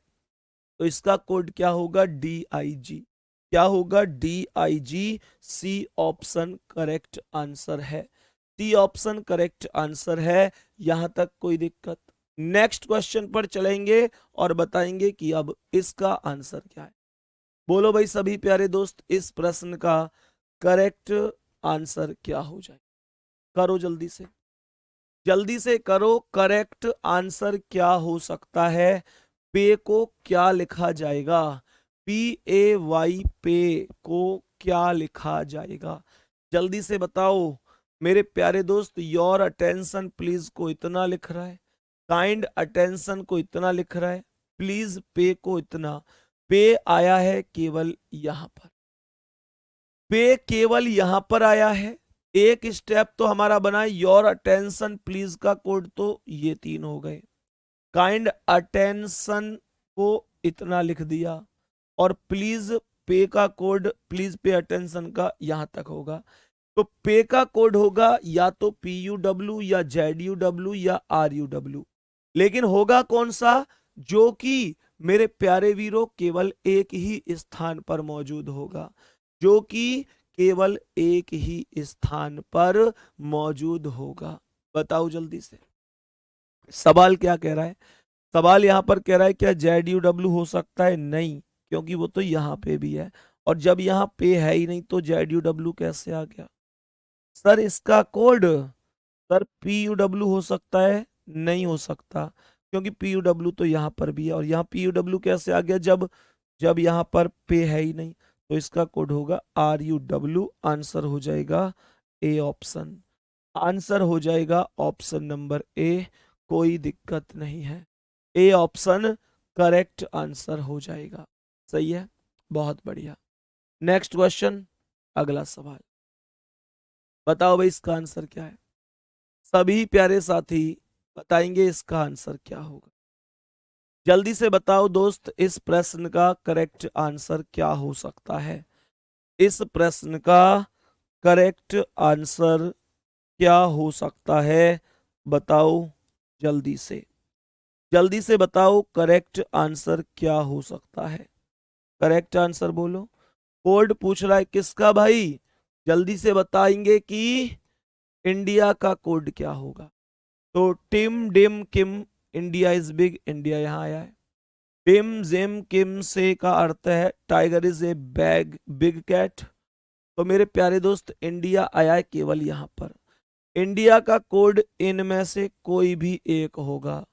तो इसका कोड क्या होगा? DIG। क्या होगा? DIG। C option correct answer है, सी ऑप्शन करेक्ट आंसर है। यहां तक कोई दिक्कत? नेक्स्ट क्वेश्चन पर चलेंगे और बताएंगे कि अब इसका आंसर क्या है। बोलो भाई सभी प्यारे दोस्त, इस प्रश्न का करेक्ट आंसर क्या हो जाए? करो जल्दी से, जल्दी से करो। करेक्ट आंसर क्या हो सकता है? पे को क्या लिखा जाएगा? PAY, पे को क्या लिखा जाएगा? जल्दी से बताओ मेरे प्यारे दोस्त। योर अटेंशन प्लीज को इतना लिख रहा है, काइंड अटेंशन को इतना लिख रहा है, प्लीज पे को इतना। पे आया है केवल यहां पर, पे केवल यहां पर आया है। एक स्टेप तो हमारा बना योर अटेंशन प्लीज का कोड, तो ये तीन हो गए। काइंड अटेंशन को इतना लिख दिया, और प्लीज पे का कोड, प्लीज पे अटेंशन का यहां तक होगा। तो पे का कोड होगा या तो PUW या ZUW या RUW, लेकिन होगा कौन सा? जो कि मेरे प्यारे वीरों केवल एक ही स्थान पर मौजूद होगा, जो कि केवल एक ही स्थान पर मौजूद होगा। बताओ जल्दी से, सवाल क्या कह रहा है? सवाल यहां पर कह रहा है क्या ZUW हो सकता है? नहीं, क्योंकि वो तो यहां पे भी है, और जब यहां पे है ही नहीं तो ZUW कैसे आ गया? सर इसका कोड, सर PUW हो सकता है? नहीं हो सकता, क्योंकि PUW तो यहां पर भी है, और यहाँ PUW कैसे आ गया जब जब यहां पर पे है ही नहीं? तो इसका कोड होगा RUW। आंसर हो जाएगा ए ऑप्शन, आंसर हो जाएगा ऑप्शन नंबर ए। कोई दिक्कत नहीं है, ए ऑप्शन करेक्ट आंसर हो जाएगा। सही है, बहुत बढ़िया। नेक्स्ट क्वेश्चन, अगला सवाल। बताओ भाई इसका आंसर क्या है? सभी प्यारे साथी बताएंगे इसका आंसर क्या होगा। जल्दी से बताओ दोस्त, इस प्रश्न का करेक्ट आंसर क्या हो सकता है? इस प्रश्न का करेक्ट आंसर क्या हो सकता है? बताओ जल्दी से। जल्दी से बताओ करेक्ट आंसर क्या हो सकता है? करेक्ट आंसर बोलो। कोड पूछ रहा है किसका भाई? जल्दी से बताएंगे कि इंडिया का कोड क्या होगा। तो tim dim kim, India is big, India यहां आया है। टिम जिम किम से का अर्थ है tiger is a bag big cat. तो मेरे प्यारे दोस्त इंडिया आया है केवल यहां पर। इंडिया का कोड इनमें से कोई भी एक होगा,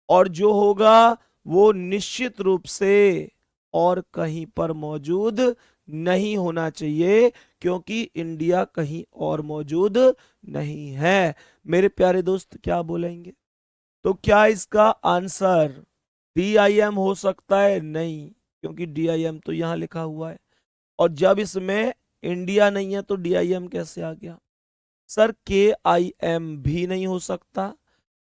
और जो होगा वो निश्चित रूप से और कहीं पर मौजूद नहीं होना चाहिए, क्योंकि इंडिया कहीं और मौजूद नहीं है। मेरे प्यारे दोस्त क्या बोलेंगे? तो क्या इसका आंसर DIM हो सकता है? नहीं, क्योंकि DIM तो यहां लिखा हुआ है, और जब इसमें इंडिया नहीं है तो DIM कैसे आ गया? सर KIM भी नहीं हो सकता,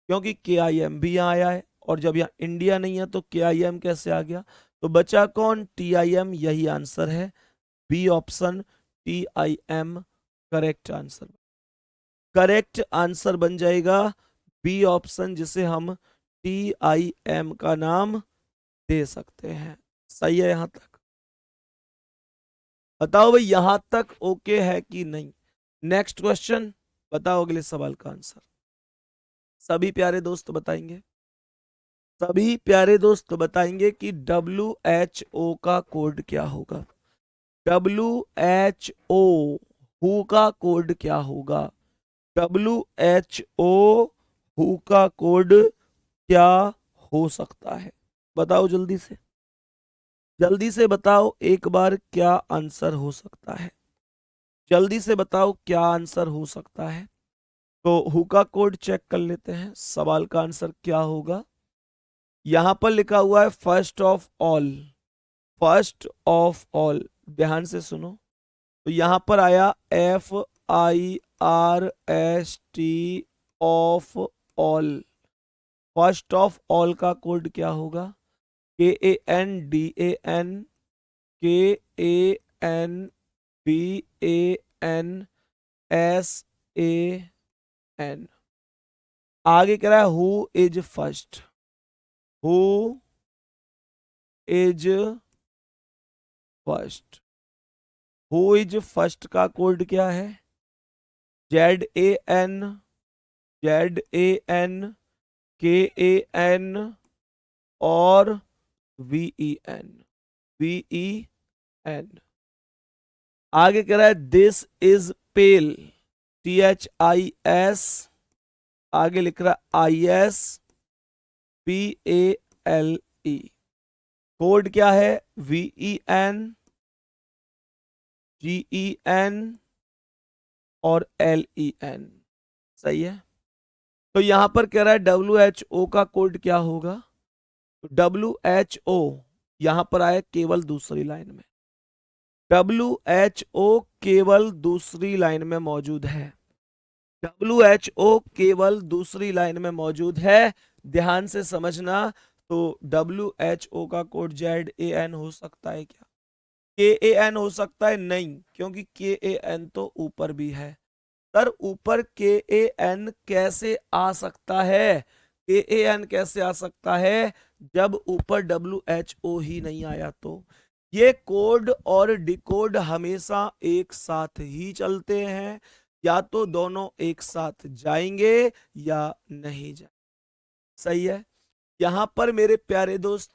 क्योंकि KIM भी यहाँ आया है, और जब यहाँ इंडिया नहीं है तो KIM कैसे आ गया? तो बचा कौन? TIM। यही आंसर है, B option TIM correct answer. Correct answer बन जाएगा बी ऑप्शन, जिसे हम TIM का नाम दे सकते हैं। सही है यहां तक? बताओ भाई यहां तक ओके है कि नहीं? नेक्स्ट क्वेश्चन, बताओ अगले सवाल का आंसर। सभी प्यारे दोस्त बताएंगे। सभी प्यारे दोस्त बताएंगे कि WHO का कोड क्या होगा। WHO हु का कोड क्या होगा? WHO हु का कोड क्या हो सकता है? बताओ जल्दी से। जल्दी से बताओ एक बार, क्या आंसर हो सकता है? जल्दी से बताओ क्या आंसर हो सकता है? तो हु का कोड चेक कर लेते हैं, सवाल का आंसर क्या होगा। यहां पर लिखा हुआ है first of all. First of all, ध्यान से सुनो। तो यहां पर आया FIRST of all. First of all का कोड क्या होगा? KANDAN आगे कह रहा है who is first. Who is first. Who is first का कोड क्या है? ZAN, ZAN, KAN और VEN। आगे कह रहा है दिस इज पेल, THIS। आगे लिख रहा है ISPALE। कोड क्या है? VEN, GEN और LEN। सही है। तो यहां पर कह रहा है WHO का कोड क्या होगा? WHO यहां पर आया केवल दूसरी लाइन में। WHO केवल दूसरी लाइन में मौजूद है। WHO केवल दूसरी लाइन में मौजूद है, ध्यान से समझना। तो WHO का कोड ZAN हो सकता है क्या? KAN हो सकता है? नहीं, क्योंकि KAN तो ऊपर भी है। सर ऊपर KAN कैसे आ सकता है? KAN कैसे आ सकता है जब ऊपर WHO ही नहीं आया? तो ये कोड और डिकोड हमेशा एक साथ ही चलते हैं, या तो दोनों एक साथ जाएंगे या नहीं जाएंगे। सही है। यहां पर मेरे प्यारे दोस्त,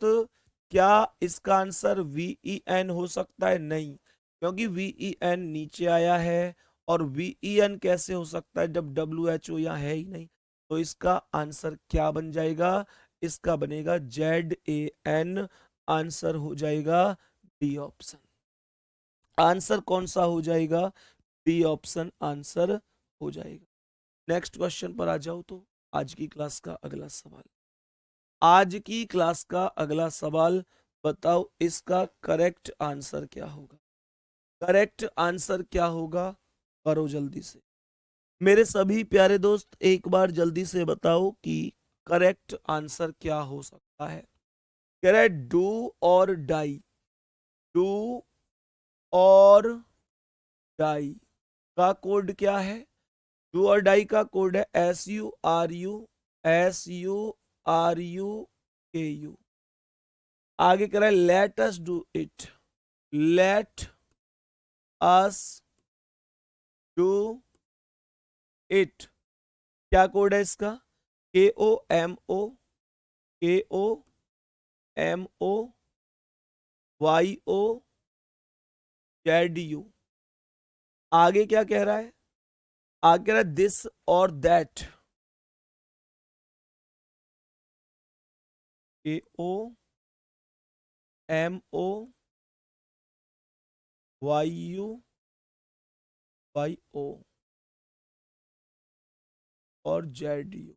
क्या इसका आंसर VEN हो सकता है? नहीं, क्योंकि VEN नीचे आया है, और VEN कैसे हो सकता है जब WHO यहाँ है ही नहीं? तो इसका आंसर क्या बन जाएगा? इसका बनेगा ZAN। आंसर हो जाएगा डी ऑप्शन। आंसर कौन सा हो जाएगा? डी ऑप्शन आंसर हो जाएगा। नेक्स्ट क्वेश्चन पर आ जाओ। तो आज की क्लास का अगला सवाल। आज की क्लास का अगला सवाल, बताओ इसका करेक्ट आंसर क्या होगा? करेक्ट आंसर क्या होगा? करो जल्दी से। मेरे सभी प्यारे दोस्त एक बार जल्दी से बताओ कि करेक्ट आंसर क्या हो सकता है। कह रहा है डू और डाई। डू और डाई का कोड क्या है? डू और डाई का कोड है SURU आगे कह रहा है let us do it. Let us do it. क्या कोड है इसका? KOMO KOMOYOZU। आगे क्या कह रहा है? आगे कह रहा है दिस और दैट। KOMOYUYO और ZU।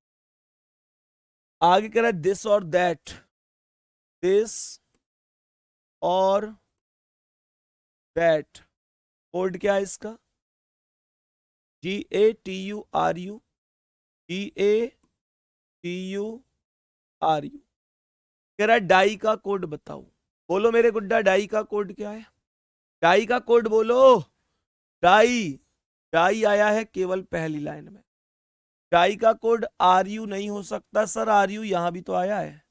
आगे कह रहा है दिस और दैट। दिस और दैट कोड क्या है इसका? GATURU GATURU। कह रहा है डाई का कोड बताओ। बोलो मेरे गुड्डा, डाई का कोड क्या है? डाई का कोड बोलो। डाई। डाई आया है केवल पहली लाइन में। डाई का कोड RU नहीं हो सकता सर। RU यहां भी तो आया है।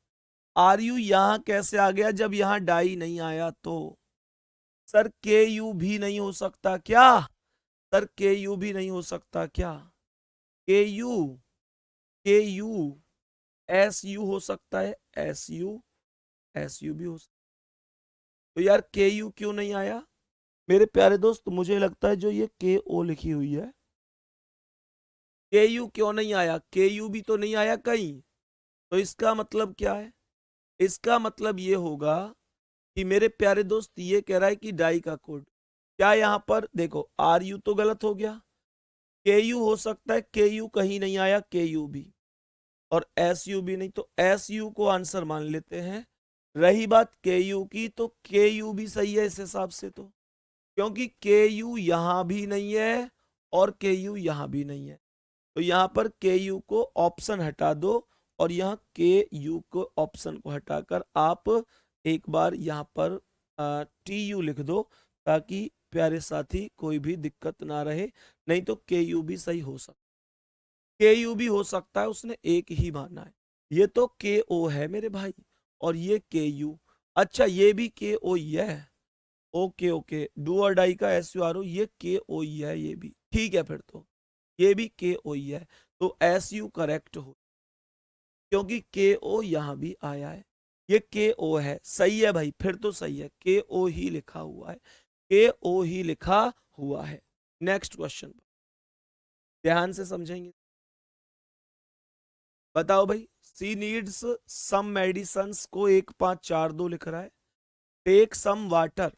RU यहां कैसे आ गया जब यहां डाई नहीं आया? तो सर KU भी नहीं हो सकता क्या? सर KU भी नहीं हो सकता क्या? KU KU SU हो सकता है। SU भी हो सकता। तो यार KU क्यों नहीं आया? मेरे प्यारे दोस्त मुझे लगता है जो ये KO लिखी हुई है, KU क्यों नहीं आया? KU भी तो नहीं आया कहीं। तो इसका मतलब क्या है? इसका मतलब ये होगा कि मेरे प्यारे दोस्त ये कह रहा है कि डाई का कोड क्या, यहां पर देखो RU तो गलत हो गया। KU हो सकता है। KU कहीं नहीं आया। KU भी और SU भी नहीं, तो SU को आंसर मान लेते हैं। रही बात KU की, तो KU भी सही है इस हिसाब से, तो क्योंकि KU यहां भी नहीं है और KU यहां भी नहीं है, तो यहां पर KU को ऑप्शन हटा दो और यहाँ KU को ऑप्शन को हटाकर आप एक बार यहाँ पर TU लिख दो, ताकि प्यारे साथी कोई भी दिक्कत ना रहे। नहीं तो KU भी सही हो सकता, KU भी हो सकता है, उसने एक ही माना है। ये तो KO है मेरे भाई और ये KU। अच्छा ये भी KO ही है। ओके ओके, डू और डाई का SURO ये KO ही है, ये भी ठीक है। फिर तो ये भी KO ही है, तो SU करेक्ट हो, क्योंकि KO यहां भी आया है। ये KO है, सही है भाई, फिर तो सही है। KO ही लिखा हुआ है। KO ही लिखा हुआ है। नेक्स्ट क्वेश्चन ध्यान से समझेंगे। बताओ भाई, सी नीड्स सम मेडिसन्स को 1542 लिख रहा है। Take some water.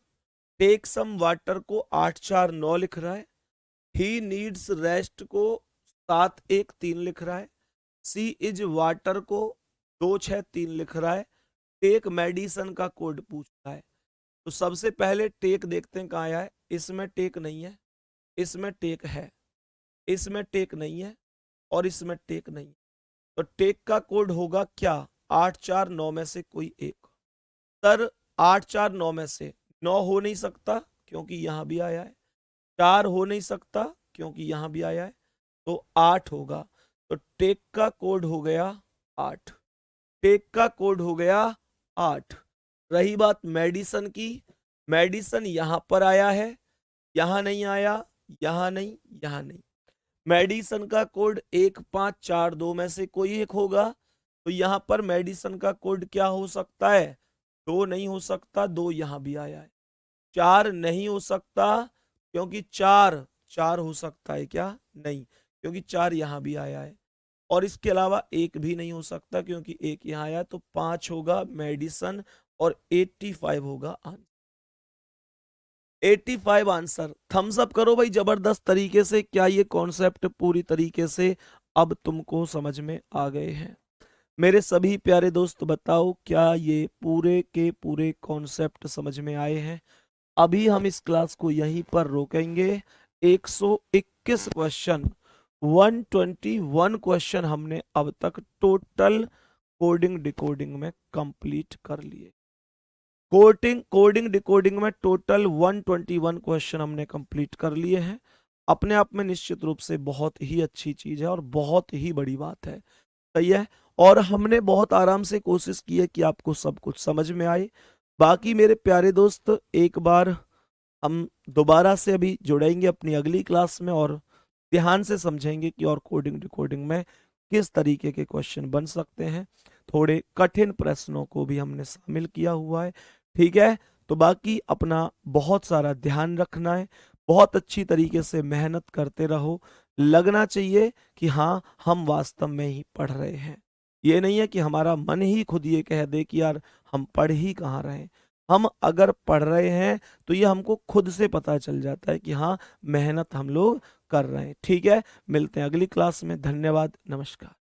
Take some water को 849 लिख रहा है। ही नीड्स रेस्ट को 713 लिख रहा है। सी इज वाटर को 263 लिख रहा है। टेक मेडिसन का कोड पूछ रहा है। तो सबसे पहले टेक देखते हैं कहाँ आया है। इसमें टेक नहीं है, इसमें टेक है, इसमें टेक नहीं है और इसमें टेक नहीं है। तो टेक का कोड होगा क्या? 849 में से कोई एक। सर 849 में से 9 हो नहीं सकता क्योंकि यहां भी आया है। 4 हो नहीं सकता क्योंकि यहां भी आया है। तो 8 होगा। तो टेक का कोड हो गया 8। टेक का कोड हो गया 8। रही बात मेडिसन की, मेडिसन यहां पर आया है, यहां नहीं आया, यहां नहीं, यहां नहीं। मेडिसन का कोड 1542 में से कोई एक होगा। तो यहां पर मेडिसन का कोड क्या हो सकता है? 2 नहीं हो सकता, 2 यहां भी आया है। 4 नहीं हो सकता क्योंकि 4 4 हो सकता है क्या? नहीं, क्योंकि 4 यहां भी आया है। और इसके अलावा एक भी नहीं हो सकता क्योंकि एक यहाँ आया। तो 5 होगा मेडिसन और 85 होगा आंसर। 85 आंसर। थम्स अप करो भाई जबरदस्त तरीके से। क्या ये कॉन्सेप्ट पूरी तरीके से अब तुमको समझ में आ गए हैं? मेरे सभी प्यारे दोस्त बताओ, क्या ये पूरे के पूरे कॉन्सेप्ट समझ में आए हैं? अभी हम इस क्लास को यहीं पर रोकेंगे। 121 क्वेश्चन 121 क्वेश्चन हमने अब तक टोटल कोडिंग डिकोडिंग में कंप्लीट कर लिए। कोडिंग डिकोडिंग में टोटल 121 क्वेश्चन हमने कंप्लीट कर लिए हैं। अपने आप में निश्चित रूप से बहुत ही अच्छी चीज है और बहुत ही बड़ी बात है। सही है। और हमने बहुत आराम से कोशिश की है कि आपको सब कुछ समझ में आए। बाकी मेरे प्यारे दोस्त, एक बार हम दोबारा से अभी जुड़ेंगे अपनी अगली क्लास में और ध्यान से समझेंगे कि और कोडिंग डिकोडिंग में किस तरीके के क्वेश्चन बन सकते हैं। थोड़े कठिन प्रश्नों को भी हमने शामिल किया हुआ है। ठीक है। तो बाकी अपना बहुत सारा ध्यान रखना है, बहुत अच्छी तरीके से मेहनत करते रहो। लगना चाहिए कि हाँ, हम वास्तव में ही पढ़ रहे हैं। ये नहीं है कि हमारा मन ही खुद ये कह दे कि यार हम पढ़ ही कहाँ रहे हैं। हम अगर पढ़ रहे हैं तो ये हमको खुद से पता चल जाता है कि हाँ, मेहनत हम लोग कर रहे हैं। ठीक है। मिलते हैं अगली क्लास में। धन्यवाद। नमस्कार।